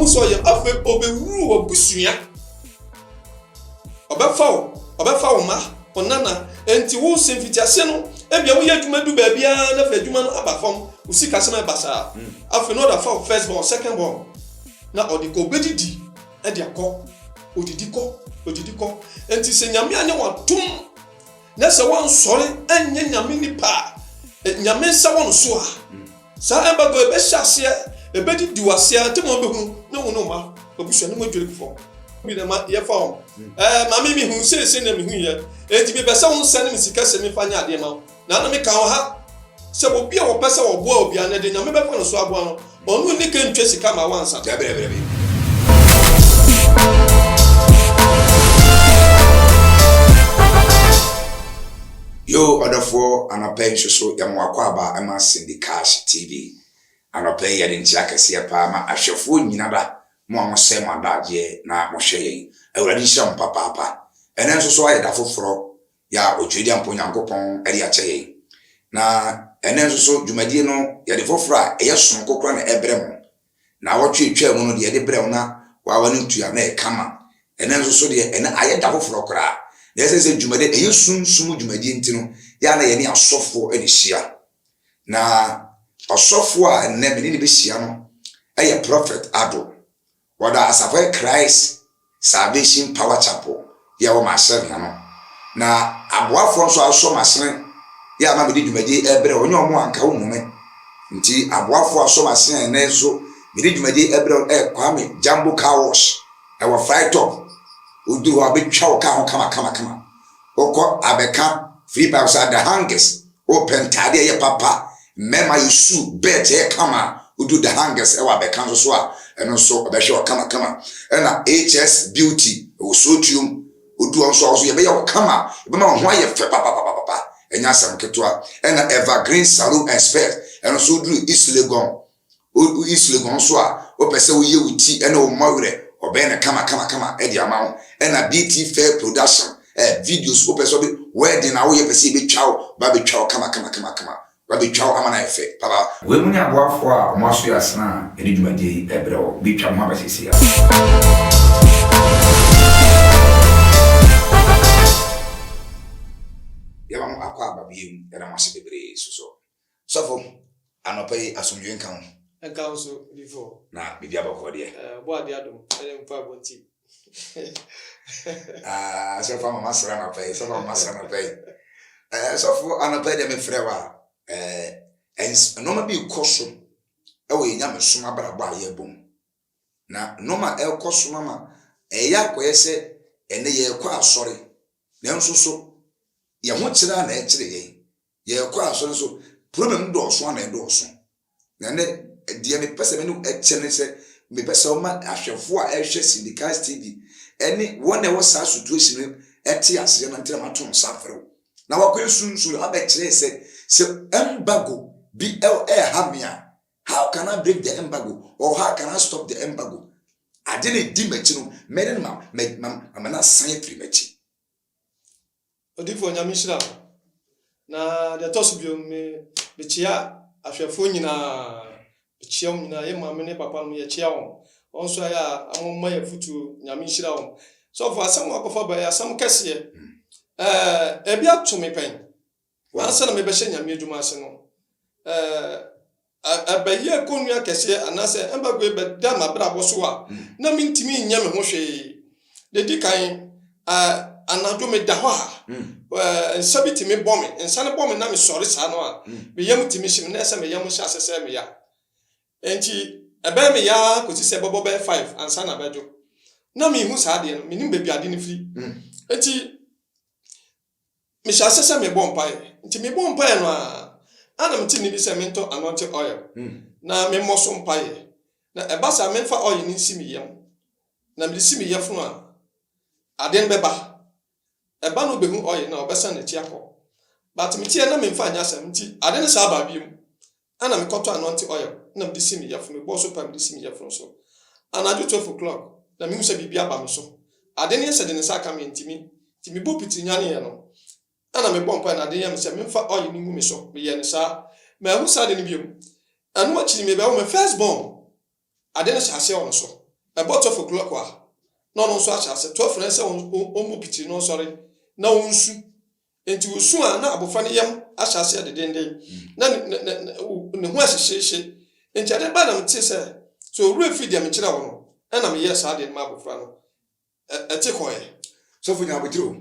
so ye afa obewuru obusua obefa wo ma onana enti wo semfitiase no ebia wo ye adwuma du ba bia na fa adwuma no aba fam usika sema basa afa no da fa first born second born na odiko bedidi e dia ko odidi ko enti se nyame anya watum na se wan sore anya nyame nipa nyame sa won so a sa embago ebe hyase ebedidi wase atemo behu na wo no ma obusua no modwere fo bi na ma ye fa ho mama mi hu se na mi hu ye enti bi pese won sane mi sika se mi fanya ade ma na mi ka ho ha se obi a wo pese wo bo obi an de nyame be fa no so abo no onu ni ka ntwe sika ma wansa bere yo odafo anapɛ so ya mo akwaba ama Syndicast TV anapɛ ya de ntia kase pa ma ahwefo nyina ba mo amosɛ mo adaje na mo hwɛ yen awurade hyɛ papa ɛnɛ nso so ayɛ da foforo ya otwedi ampo nyankopɔn ɛde akyɛ yen na ɛnɛ nso so dwumadie no ya de foforo a ɛyɛ son kokora na ɛbrɛ mo na wɔtwetwa mu no de ɛde brɛ mo na wawani ntua na ɛkama ɛnɛ nso so de ɛnɛ ayɛ da foforo kora yɛsɛ dwumade ɛyɛ sunsum dwumade ntino ya na yɛne asɔfo ɛde hyia na asɔfo a ɛnɛ me ne be hyia no ɛyɛ prophet Ado wada Asafo Christ Salvation Power Chapel ya wo masɛn no na aboafo nso asɔ masɛn ya ma me de dwumade ɛbrɛ onye ɔmo anka wo mume nti aboafo asɔ masɛn ɛnɛ nso me de dwumade ɛbrɛ Kwame Jambo Car Wash ɛwɔ Fry Top uduru abetwa wo ka ho kama okọ abeka free by outside the hangers open tade ye papa mema yesu bet ye kama udu the hangers e wa beka so a eno so obehwe kama na HS Beauty osotium udu onso ye be ye kama be ma ho aye fe papa enya sam keto na Evergreen Salon and Spa eno so udu East Legon so a opese wo ye wuti ena wo mawre obena kama edi amawo na BT Fair Production videos opese be wedding na wo ye pese be twawo ba be twawo kama ba be twawo amana efe papa we mu nya boafo a mo aso yasna edi dwumade ebre wo be twawo ma ba sisi ya ya ba mo akwa ababiem ya na mo se bebre so anopai asomdwe nkan enka so before na bibia bako de bo ade adom ele mfa bonti so fa mama sra na pai so for anopai de me frewa no ma bi koso e wo nya me soma braba ye bom na no ma e koso mama ya koyese ene ye kwa asori na nso so ye ho kira na e kire ye kwa asori so problem do so na e do so na ne dia me pese me no echene se me pese o ma ahwefo a ehwe Syndicast TV eni wona wo sa situation eti ase na ntira maton safrew na wakwe sunsu abekire se embargo BL hamia how can I break the embargo or how can I stop the embargo I didn't di mechi no meden ma na san free mechi odifo nyamishira na de tosubio me chia ahwefo nyina chiam nyina ye ma me ne papa no ye chia won so ya amoma ya futu nyamishira won so for asem akofa ba ya asem kase ebi atumi pen wansa na me be hye nyame adwuma ase no abaye konua kase anase embago be da mabra boso a na mintimi nya me ho hwe de dikan anadwo me da ho a nsabiti me bome nsane bome na me sori sa no a me yam timi him na ese me yam hye asese me ya enti ebe me ya ko ti se bobo be 5 ansa na bejo na me hu sa de no me nim be biade ni firi enti me hye asese me bompai enti me bompai no a ana me ti ni bi se me nto anointing oil na me moso mpai na eba sa me fa oil ni si me yam na me si me yefunu a aden beba eba no behu oil na obesa na ti akọ but me tie na me mfa anya asem ti aden sa aba biem ana me koto anointing oil na me si me yefunu bo so pa me si me yefunu so anaju 12 o'clock na me hu se bibia ba me so aden ye se de ne sa ka me ntimi ti me bo piti nyane ye no ana me bompa na aden ye me se me mfa oil ni ngu me so me ye ne sa me hu sa de ne biem anu achi me be wo me first born aden sa ase on so about 12 o'clock wa no no so acha 12 na se o piti no sorry na wonsu enti wosu a na abofa ne yam acha se de denden na ne ho ahyehye enti ade ba na mte se so ru afidi am kira wo no na me yes ade ma abofa no ete koye so funya abotiro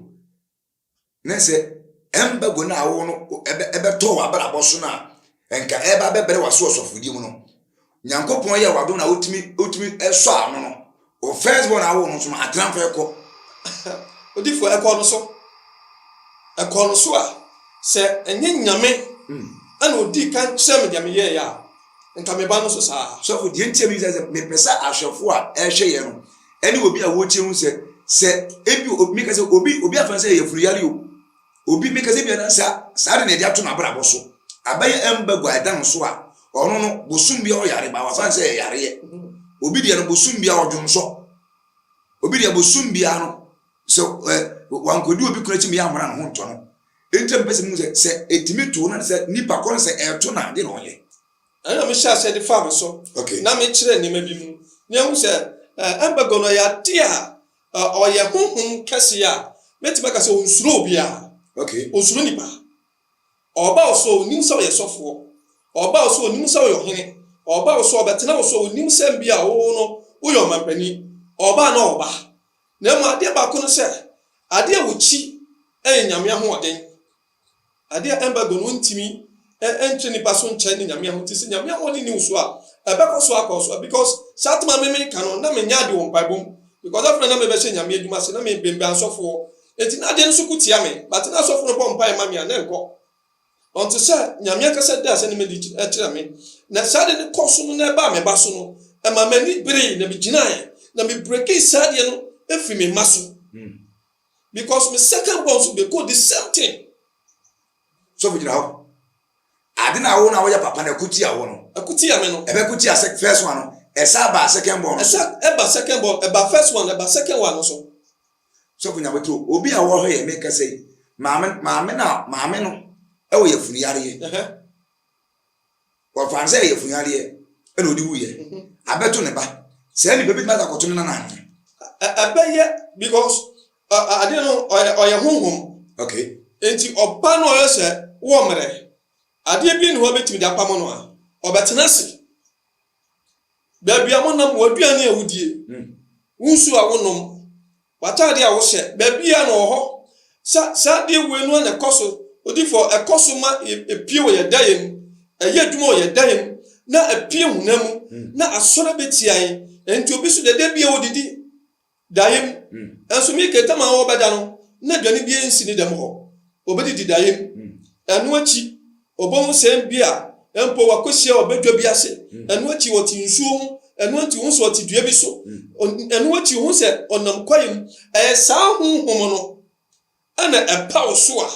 na se embago na awo no ebe to wa bra boso na enka eba bebere waso osofudi mu no nyankopon ye wado na otimi eso ano no o first born awo no so ma atramfa eko odifo eko no so a se enye nyame ana odi kan sem de me ye ya nka me ba no so saa so for die ntia mi se me pesa ahwefo a ehwe ye no eni obi a wo tie hu se ebi obi ka se obi afan se ye furu yare o obi me ka se bi na sa de na dia to na bra boso abaye embago adan so a ono no bosum bia o yare ba wa fan se yare ye obi dia no bosum bia o dwon so obi dia bosum bia no so wankodi obi kura chi me amara no ho nto no entem pese mu se etimi to na se nipa kon se eto na de no ye ana me sha se de farm so na me kire ni ma bi mu ne hu se embago no ya dia o ye honhom kase ya metima ka se onsuro obi a onsuro nipa oba oso onim se ye sofo oba oso onim se yo hene oba oso obetena oso onim se mbia wo no wo yo mampani oba na oba na mu ade ba ko no se ade awuchi nyame ho oden ade embago no ntimi entwe nipa so nche ni nyame ho tisi nyame ho ni uso a ebeko so akoso because satma me kan na me nya de won paibom because after na me be se nyame aduma se na me bembe ansofo enti na de nso kutia me but na asofo no bom pai ma me na enko onto say nyame akasa da se ni me di etira me na sade ne koso no na ba me ba so no e ma mani bere na me ginae na me break sade no efi me maso because me second born so be go the same thing so we now ade na wo na wo ya papa na kutia wo no akutia me no ebe kutia first one no esa ba second born esa eba second born eba first one eba second one so we now beto obi a wo ho ye make say maame no ewo ye funu yare ye wo fan say ye funu yare ye e no di wu ye abeto ne ba se ni bebi ma ka koto na na abeye because ade no oye honhom enti oba no oye se wo mere ade bi ni ho betimi da pam no a obetena se baby amonam waduane awudie wunsu a wonom watade a wo hye baby a no ho sa de wenu na koso odifo ekoso ma epie wo ye dayem eye dwuma wo ye dayem na epie hunam na asore betian enti obi so de bia odidi dayem enso mi ketama wo beda no na dwane bia nsi ni dem ho obedi dayem enu achi obon sem bia empo wakosia obedwa bi ase enu achi woti nsuo enu achi hu so oti dua bi so enu achi hu se onam kwayem saa honhom no ana epa oso a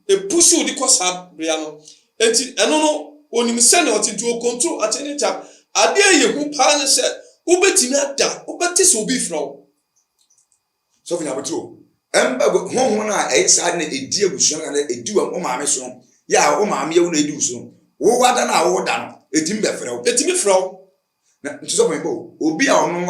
epusu di kosa bia no enti enu no onim se na oti duo control atenita ade ye hu pa ne se ubetimi ada ubeti se obi fro so fina betro embago honhom na sa na edi abusuan na edi wo maame so ya wo maame ye wo na edi so wo wada na wo da no etimi be frɛ etimi frɛ na ntiso mo mbo obi a ono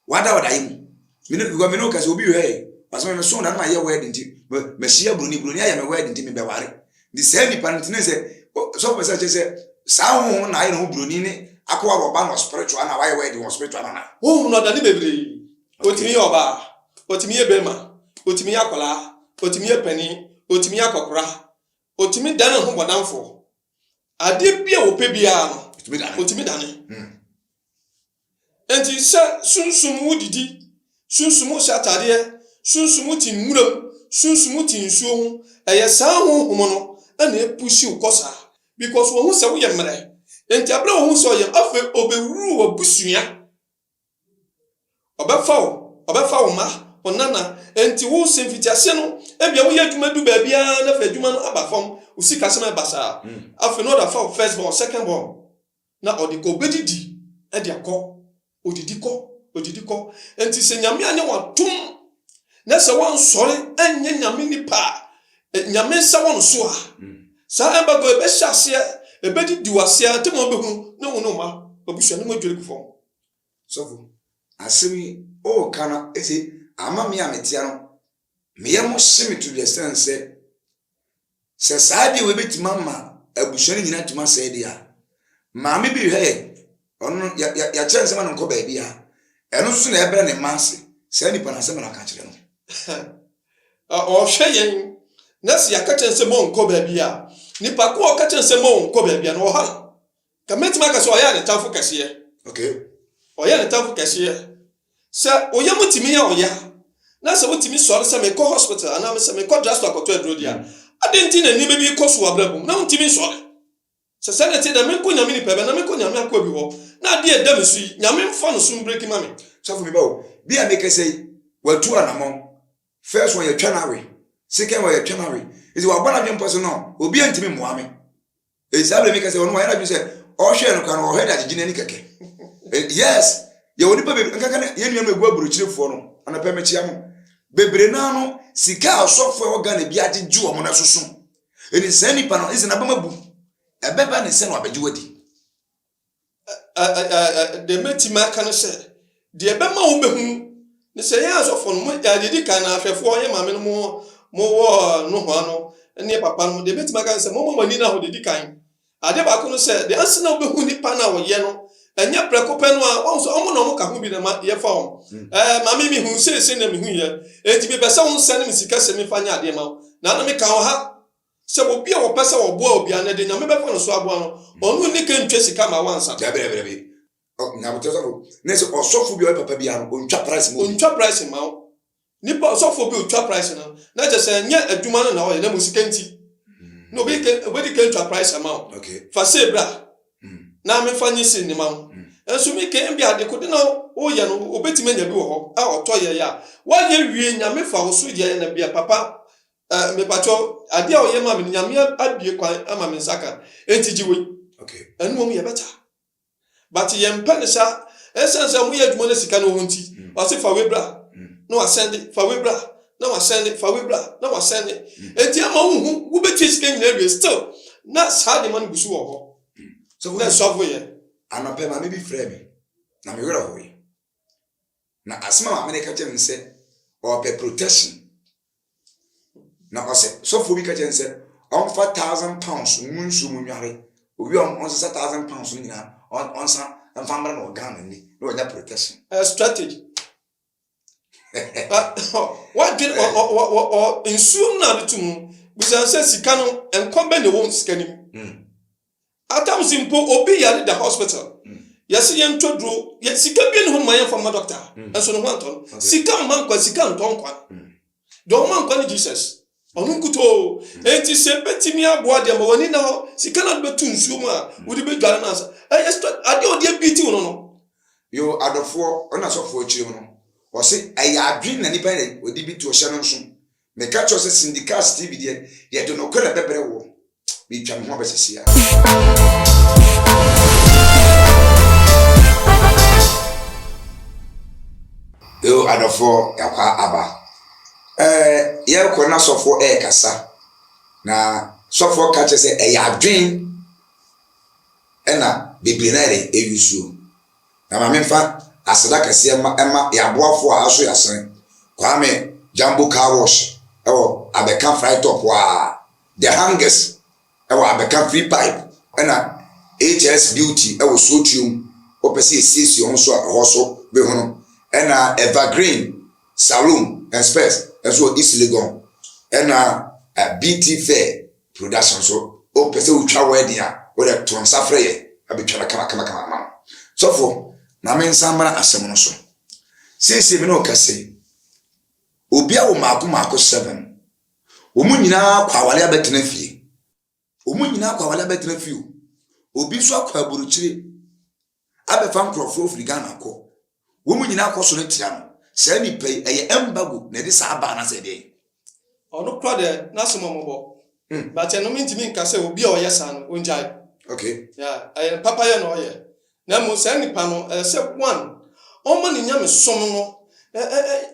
wada yim me no kasi obi we paso me so na na ye wedding ti me hia bruni ya me wedding ti me be ware the same parent say so person say sa ho na ye no bruni ni akwa roba no spiritual na why wedding was spiritual na ho no da ni bebre otimi oba otimi ebema otimi akola otimi epani otimi akokora otimi dan ho bodanfo ade bia wo pe bia no otimi dane enti sa sunsum wudidi sunsum shatade sunsum tinmuram sunsum tinsuo ho eye sa ho homo no ana epushi ukosa because wo hu se wo ye mre enti abra wo hu so ye afa obewuru wo busua obefa wo ma onana enti wo semfitiase no ebia wo ye adwuma du ba bia na fa adwuma no aba fam usika sema basa afa no da fa first born second born na odiko bedidi e dia ko odidiko enti se nyame anya watum na se wan sori anya nyame nipa nyame sa won so a sa embago ebe hyase ebedi diwase atemo behu na wo no ma obusua no madwere ku fam So asemi o kana ese ama me ametia no me yemo shimi to the extent say saadi we betima ma abushani nyina tuma say dia maame bi hwe ono ya chance ma no ko ba bia eno so na ebere ne manse say nipa na asem na ka kire no o hwe yen na si akache nse mo nko ba bia nipa ko akache nse mo nko ba bia no ha ka metima ka so oya ne tafu kase okay oya ne tafu kase se oya mutimi ya oya na se mutimi so se me ko hospital ana me se me ko just akoto adro dia adenti na ni bebi ko so abrabum na mutimi so se se na ti da me ko nyame ni pebe na me ko nyame akwa bi ho na de edam su nyame mfa no so break mame so for me bawo bi a make say watu anamon first one you January second one you January is wa bana dwem person no obi antimi moame exactly make say onu wa na bi say o hwe no kan o head agigina ni keke yes ye woni pa be nkanka na ye nuam egu aburuchirefo no ana pa mechia mo bebre na no sika asofo e oga na bi agiju o mo na soso eni sani pa no isi na ba mabu ebeba ne se no abeji wadi de metima kan se de ebema wo behu ne se ye asofo no mo ya de di kan na ahwefo ye mame no mo wo no ho ano ne papa no de metima kan se mo mani na ho de di kan ade ba ko no se de ansina wo behu ni pa na wo ye no enya prekope no a won so omo no mo ka ho bi na ye fa won mame mi hu se na mi hu ye enti bi pese won se ne mi sika se mi fanya ade ma na me ka ho ha se obi a wo pese wo bo obi an de nyame be fa no so abo no onu ni ka ntwe sika ma wansa brebe na botoso ne se osofo bi o papa bi an ontwa price mo ontwa price ma ni pa osofo bi ontwa price na je se nya aduma no na wo ye na mo sika nti no be ke we di ke ntwa price ma okay fa se bra na me fanyi si ni ma enso mi ke mbi ade ko de na o ye no obetime nya bi wo ho a oto ye ya wa ye wie nya me fa wo so ye na bia papa me pacho ade a o ye ma me nya me abie kwan ama me saka enti jiwe okay enu mo ye beta but ye mpa ne sha essence mo ye dwuma na sika no ho nti o se fa we bra no wa send fa we bra na wa send fa we bra na wa send enti ama wo betwe sika nyina wie still na sa de man gusu wo ho so na so for ye anope ma me bi frɛ me na me wera ho yi na asema ma me ka kyem se o pe protection na o se so for bi ka kyem se on fa £1,000 munsu munware obi on se £1,000 nyina on sa mfa mbra na organ ni no nya protection strategy what did or insume na de tum bi say sika no enkombe ne won sika ni Adam simple obi yare the hospital. Yesi yen todro, ye sika bi ne ho mayen from doctor. Enso no ho anton. Sika man kwa sika anton kwa. Do man kwa ni Jesus. Onu kuto. Enti se betimi aboa de ma woni na ho sika na betu nsuo mu a wodi be dware na asa. Ade odi biti wono no. Yo adofo ona sofo akiri no. O se eya adwin na nipa ne odi biti o hye no nso. Me ka cho se syndicate TV de ye do no kwere bebre wo. Bi twa me ho besesia. Yo adofo yakwa aba. Ye ko na sofo kasa. Na sofo ka che se eya adwin ena bibinare eyusu. Na ma memfa aseda kase ema yaboafo a aso yasen. Kwame Jambo Car Wash. Abeka fry top wa the hangers. Abeka free pipe. Ena HS Beauty. Sotium. Opesi esisi on so ahoso be hono. Ena Evergreen Saloon and Space. Enso East Legon. Ena BT Fair Production. So opesi utwa wedding a. Wode to nsafre ye. Abetwa kama. So for na men samara asem no so. Sisi me no kase. Obi a wo maako 7. Omu nyina kwa wale abetena fie. Obi so akwa aburuchire. Abefa nkrofo ofri Ghana ko. Womu nyina akọ no tia no. Sa ni pay eye embago na de sa aba na se de. Ono kra de na so momobo. But eno mintimi nka se obi a oyesa no onjai. Okay. Yeah, papa ye no oye. Na mo sa nipa no se one. Omo ni nyame som no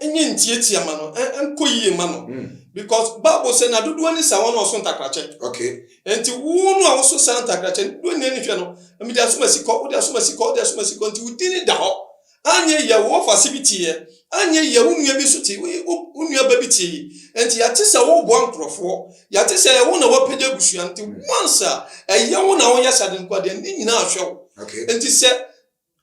enye ntietia ma no enkoyie ma no because Bible say na dodo ani sa won oso ntakrache. Okay. Enti wo no a oso sa ntakrache do ni ani hwe no me dia so masiko nti udini da ho anye ye wo facility ye anye ye unua bi so ti unua ba bi ti enti ya te se wo bo ankrofo ya te se wo na wo pede busua enti once ye wo na wo ya sade nkwa de ni nyina ahwe okay enti se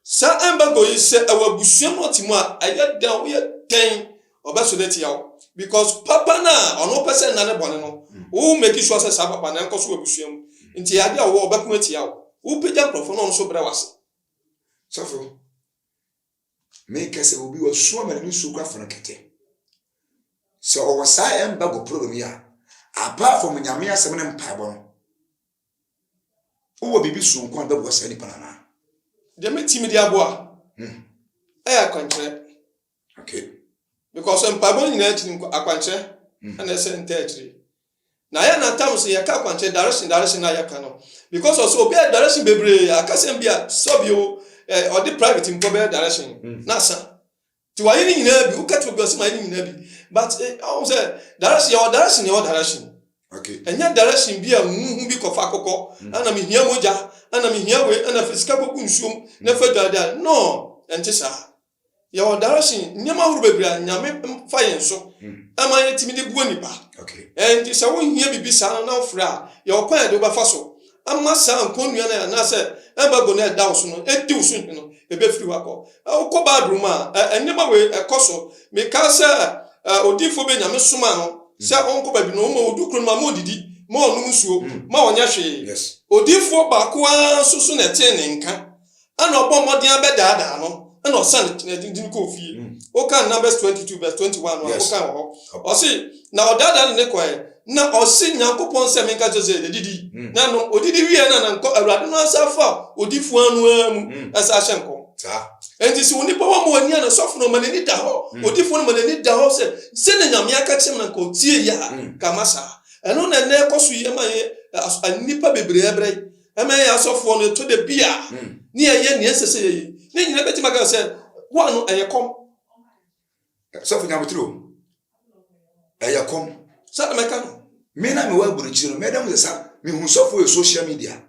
sa embago yi se awa busua no ti mu a aye dan wo ye den obaso de ti yawo because papa na ono person na ne bone no wo make sure say sa papa na nkoso abusua mu enti ya de wo obekuma ti yawo wo pede ankrofo no so bre wase sofo me kase obi wo so ma ni so kwa fana kete so o wasa embago problem ya apart from nyame asem ne mpaebo no wo bibi so nkwa da bo sa ni panana de metimi di aboa akwanche okay because mpaebo nyina chini akwanche ana se ntachiri na ya na tam so ya ka akwanche direction na ya ka no because also obi direction bebre akasem bia sobio or the private in proper direction nasa ti wa yin nyina bi ukati obi osima yin nyina bi but I say direction okay enya direction bi a hu bi kofa akoko ana me hia moja ana me hia we ana fisika koku nsuom na fa dada no enti sa your direction nyama huru bebra nyame fa yen so ama yen timi de buo nipa okay enti sa wo hia bibi sa na ofra your pan de ba fa so amma sa nkonnua na say embago na da so no edi so no ebe firi wako ko badroom a enyema we ekoso me ka say odifo be nyame soma no se onko ba bi no mo odukru ma mo didi ma onu nsuo ma onya hwe yes odifo ba ko susu na te ne nka ana obo modin abedada no ana osan din ko fie o kan Numbers 22 verse 21 o kan ho o si na odada ne ko na osi nyankopon se menka jose de didi na no odidi wie na nko awrade no asafa odifo anu amu asa hyenko sa enti si woni pa mo ani na sofo no manani da ho odifo no manani da ho se na nyame aka chem na ko tie ya kamasa eno na ne koso ye ma ye anipa bebre ebre ema ya sofo no to de bia ni ye ni esese ye ni nyina beti maka se wo no eyekom sofo nyamotro eyekom sa meka no me na me wa buruchi no me dem se sa me hu sofo e social media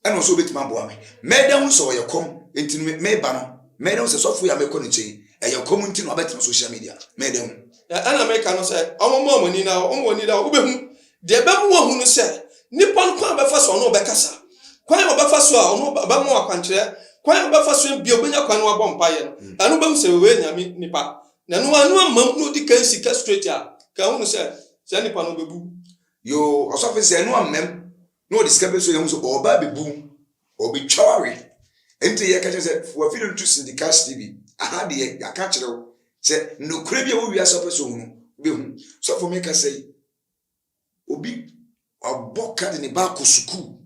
eno so beti maboa me dem so eyekom enti me ba no me dem se sofo ya me ko ni chi eyekom enti no abeti social media me dem ana meka no se omomo ni na omoni da obehu de be mu hu no se nipa no kwa be fa so no be kasa kwan obefa so a ono ba mo akwankyere kwan obefa so bi obenya kwan no abompa ye no anu bam se we nyame nipa na no anu amam no di kan sika straight a ka hu no se nipa no bebu yo osofe se anu amam no discover so ye hu so oba bebu obi twaware enti ye ka se for video to Syndicat TV aha de ye aka kire se no kure bi a wo wi asofe so hu be hu so for me ka say obi aboka de ne ba ko suku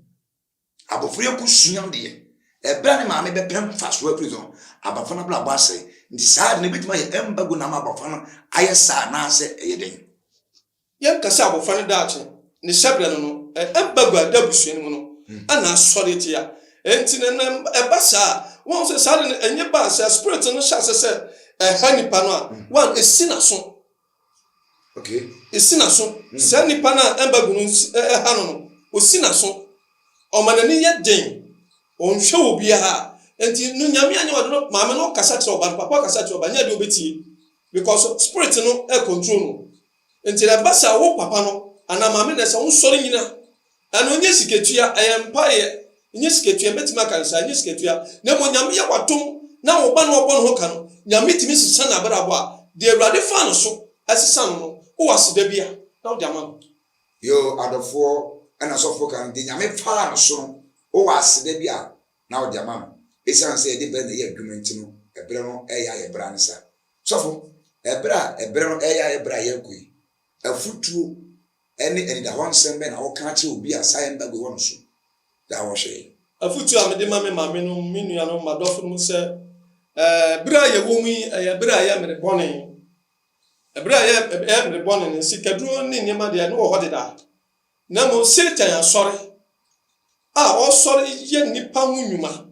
abofure ku sunyam de ebra ne maame be pem faso prison abafana bla base ndi saa ne bitima ye embago na abafana ayesa na ase eyeden ye kasa abofana daache ne sebra no embago adabusuan mu no ana asori tia enti ne ebasa won se saa ne enye ba se spirit no sha se hanipa no a wan esina so okay esina so se nipa na embago no ha no osina so o manani ye den onhwe obi ha enti no nyame anya wado maame no kasa kire oba papa kasa kire oba nya de obetie because spirit no e control no enti na basa wo papa no ana maame na se won sori nyina ana onye siketua empire onye siketua betima kansa onye siketua na mo nyame ye watom na wo ba no obo no ka no nyame timi sisa na brabo a de awrade fa no so asisa no wo wasida bia na wo de amam yo adofo ana sofo kan de nyame fa no so wo wasida bia na wo de amam esan se de be na ye adwumenti no ebre no eya ye bra nsa sofo ebre no eya ye bra ye koi afutuo eni da hon sembe na wo kan che obi asaye mbagwe won so da wo hwe afutuo amede maame no minua no madofo no se bra ye wo mi bra ye mere bone bra ye mere bone ne sikaduro ni nyema de no ho de da na mo Satan asori o sori ye nipa hu nwuma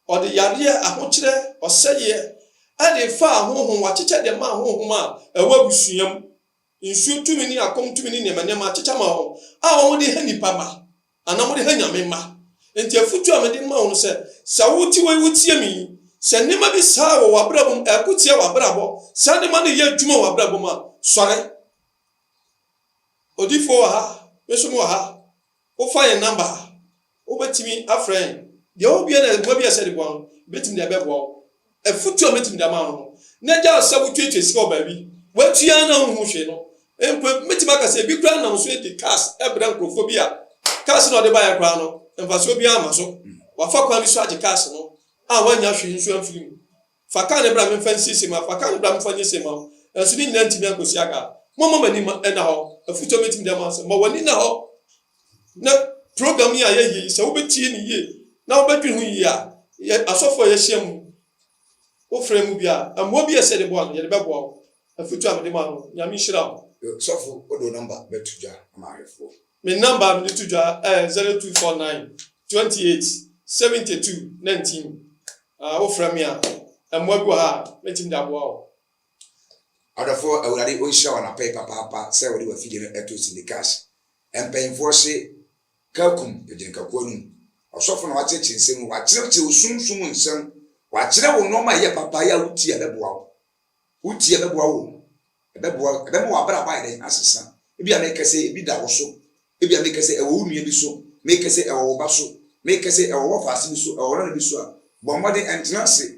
o de yare ahokire o seye ade fa ahohon wa cheche de ma ahohon a ewa busuam nsu tumi ni akom tumi ni nema cheche ma ho wo de ha nipa ma ana mo de ha nyame ma enti afutu amede ma ho se sa wuti we wutie mi se nema bi saa wo wabrabom akutia wabrabo sa nema ne ye adwuma wabrabom a sore odifo ha mesomo ha wo find number wo betimi afren de obi na egwa bi ase de bo betimi de bebo efutu betimi de ma no na ja asabu twetwe sika obabi watua na hu hwe no empo betimi aka se bi kra na so e cars ebra nkrofobia cars no de ba ya kra no emfaso bi ama so wafa kwa bi so age cars no a wanya hwe nso amfiri faka ne bra me fancy sema faka ne bra me fanye sema enso ni nyina ntimi akosi aka mama mani na ho afuto betimi de ma se ma wani na ho na program ya ye se wo betie ni ye na wo bedwi hu ye a asofo ye hyem wo frame bi a amwo bi ese de bo an ye de bebo afuto amede ma no nyame hira sofo odo number betuja amaarefo me number me tuja 0249 28 72 19 wo frame ya amwo bi ha metim da bo o adafo awurade onhia wana pay papa se wo de wafide no eto syndicates empenfo se kakum ejenkakwonu osofo na wacheche nsem wacheche osumsum nsem wachire wo noma ye papa ya uti ebeboa wo ebeboa abra ba ide asesa ebi amekese ebi da wo so ebi amekese ewo unue bi so mekese ewo ba so mekese ewo fase bi so ewo na bi so a bomode entrance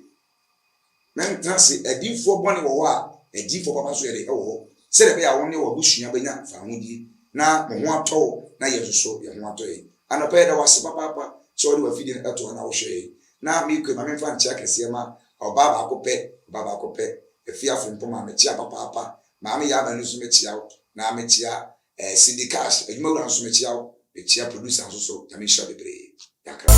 edifo bone wo a edifo papa so ye ewo se de be ya wo ne wo busua benya fa hodi na mo ho atɔ na yesuso ye ho atɔ yi anopa da wase papa so de wafidi eto na wo hwe na mi ko ma me fa ntia kese ma oba ba akopɛ efia fompo ma me tia papa ma me ya ba no so me tia wo na me tia syndicates edwuma wura so me tia wo me tia producer so ya me hwa bebre yakra